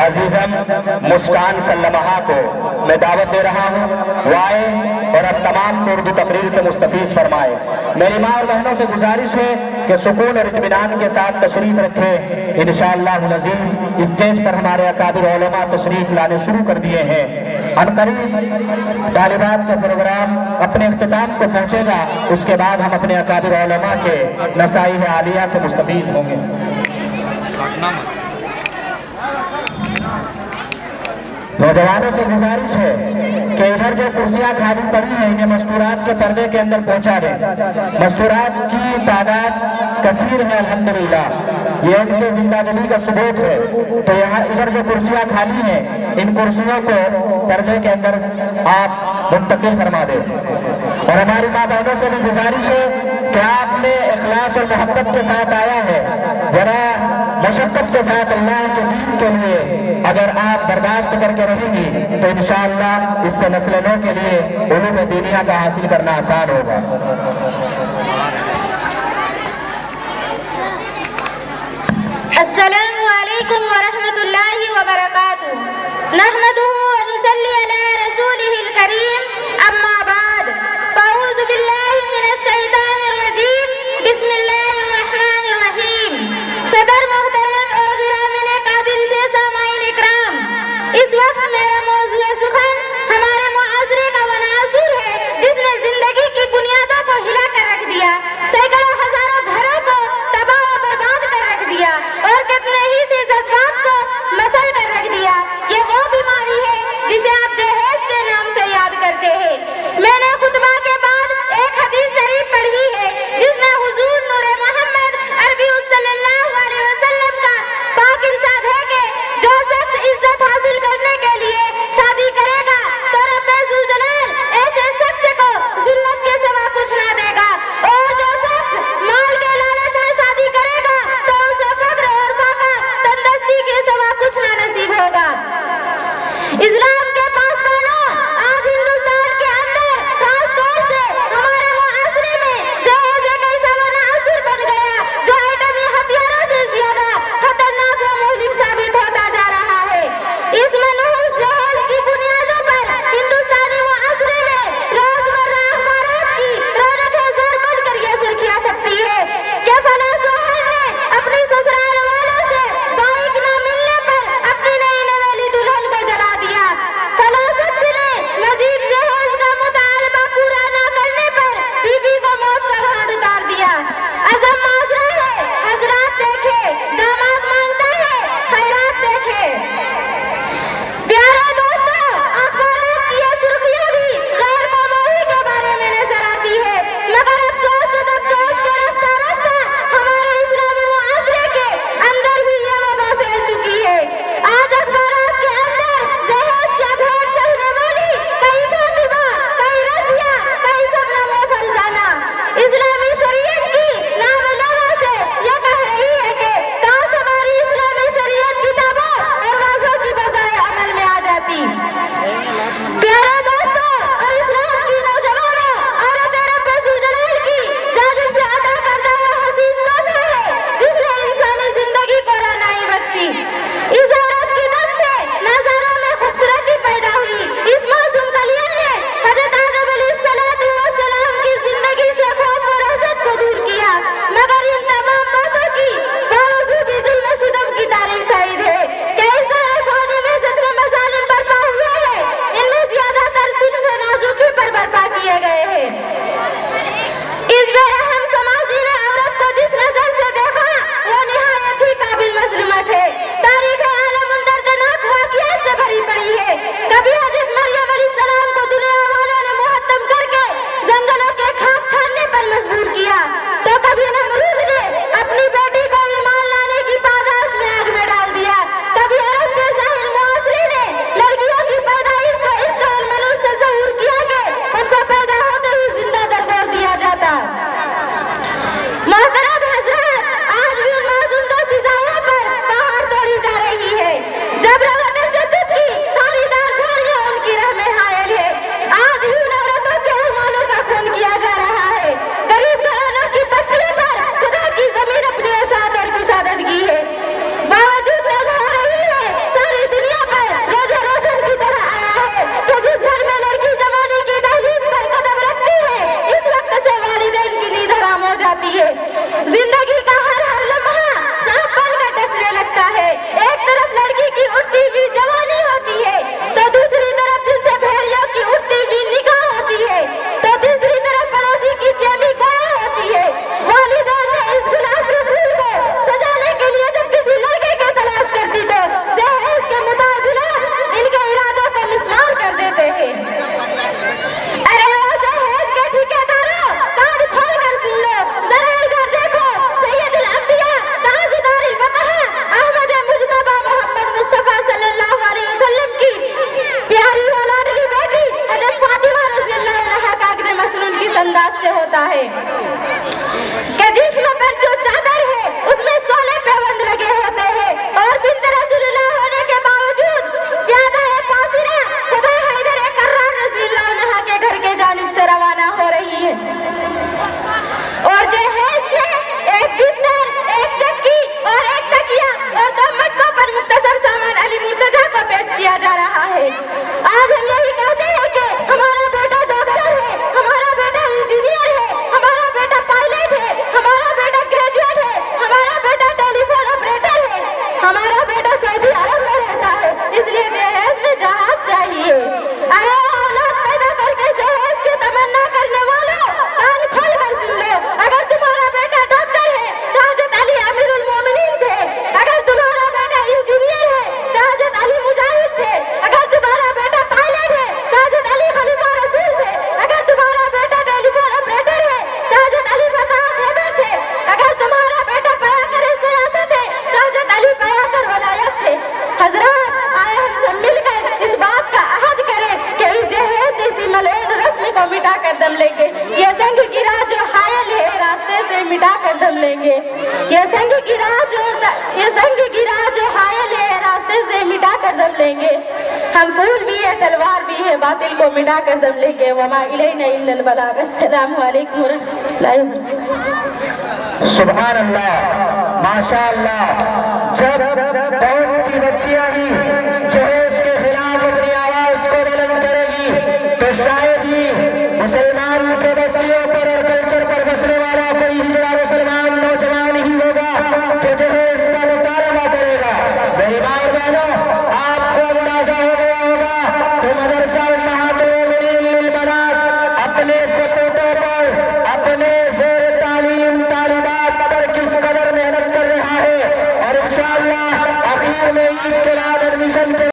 अजीजम मुस्कान सल्लमहा को मैं दावत दे रहा हूँ वो आए और अब तमाम को उर्दू तकरीर से मुस्तफीज फरमाए। मेरी माँ और बहनों से गुजारिश है कि सुकून और इत्मीनान के साथ तशरीफ रखें। इंशाअल्लाह नज़ीर स्टेज पर हमारे अकाबिर उलमा तशरीफ लाने शुरू कर दिए हैं। अनकरीब तालिबात का प्रोग्राम अपने इख्तिताम को पहुँचेगा। उसके बाद हम अपने अकाबिर उलमा के नसाइह आलिया से मुस्तफीज होंगे। नौजवानों से गुजारिश है कि इधर जो कुर्सियां खाली पड़ी हैं इन्हें मस्तूरात के पर्दे के अंदर पहुंचा दें। मस्तूरात की तादाद कसीर है अल्हम्दुलिल्लाह, ये उनसे जिंदादिली का सबूत है। तो यहाँ इधर जो कुर्सियां खाली हैं इन कुर्सियों को पर्दे के अंदर आप मुंतकिल फरमा दें। और हमारी माँ बहनों से भी गुजारिश है कि आपने इखलास और मोहब्बत के साथ आया है, जरा मशक्कत के साथ अल्लाह के दीन के लिए अगर आप बर्दाश्त करके रहेंगी तो इंशाअल्लाह इससे नस्ल नौ के लिए उलूम दीनिया का हासिल करना आसान होगा। अस्सलामु अलैकुम व रहमतुल्लाहि व बरकातुहू। नहमदुहु व नुसल्ली अला रसूलिहिल करीम। अम्मा बाद, फ़अऊज़ु बिल्लाहि मिनश शैतानिर रजीम। बिस्मिल्लाहिर रहमानिर रहीम। सदर मोहतरम और गिरामीन कादिर से सामाईन इकराम, इस वक्त मेरा मौज़ूए सुखन हमारे मुआसरे का वनासुर है जिसने जिंदगी की बुनियादों को हिला कर रख दिया, सैकड़ों हजारों घरों को तबाह और बर्बाद कर रख दिया और कितने ही से जज्बात को मसल कर रख दिया। ये वो बीमारी है जिसे आप जहेज के नाम से याद करते हैं। मैंने खुतबा के बाद एक हदीस शरीफ पढ़ी है जिसमें हुजूर नूरे मोहम्मद अरबी सल्लल्लाहु अलैहि वसल्लम का पाक इरशाद है कि जो शख्स इज्जत हासिल करने के लिए शादी करेगा तो रब्बे जुल जलाल ऐसे शख्स को जिल्लत के सिवा कुछ ना देगा, और जो शख्स माल के लालच में शादी करेगा तो उसे फक्र और फाका तंदुरुस्ती के सिवा कुछ ना नसीब होगा। इस्लाम के पासबानों, आज हिंदुस्तान के अंदर खास तौर से हमारे मुआसरे में दहेज एक ऐसा वनासुर बन गया जो एटमी हथियारों से ज्यादा खतरनाक व मुहलिक साबित होता जा रहा है। इस मनहूस दहेज की बुनियादों पर हिंदुस्तानी मुआसरे में रोजमर्रा अखबारात की रौनकें जोर बनकर ये सुर्खियां छपती है कि फलां शौहर ने अपनी ससुराल वालों से बाइक न मिलने पर अपनी नई नवेली दुल्हन को जला दिया। इस बात का अहद करें कि इस जहेज इसी मलून रस्म को मिटा कर दम लेंगे। ये संग गिरा जो हायल है रास्ते से मिटा कर दम लेंगे। ये संग गिरा जो हायल है रास्ते से मिटा कर दम लेंगे। हम फूल भी है तलवार भी है बातिल को मिटा कर दम लेंगे। वमा इलैना इल्लल बलाग। अस्सलामु अलैकुम व रहमतुल्लाहि व बरकातहू। सुभान अल्लाह, माशा अल्लाह। जब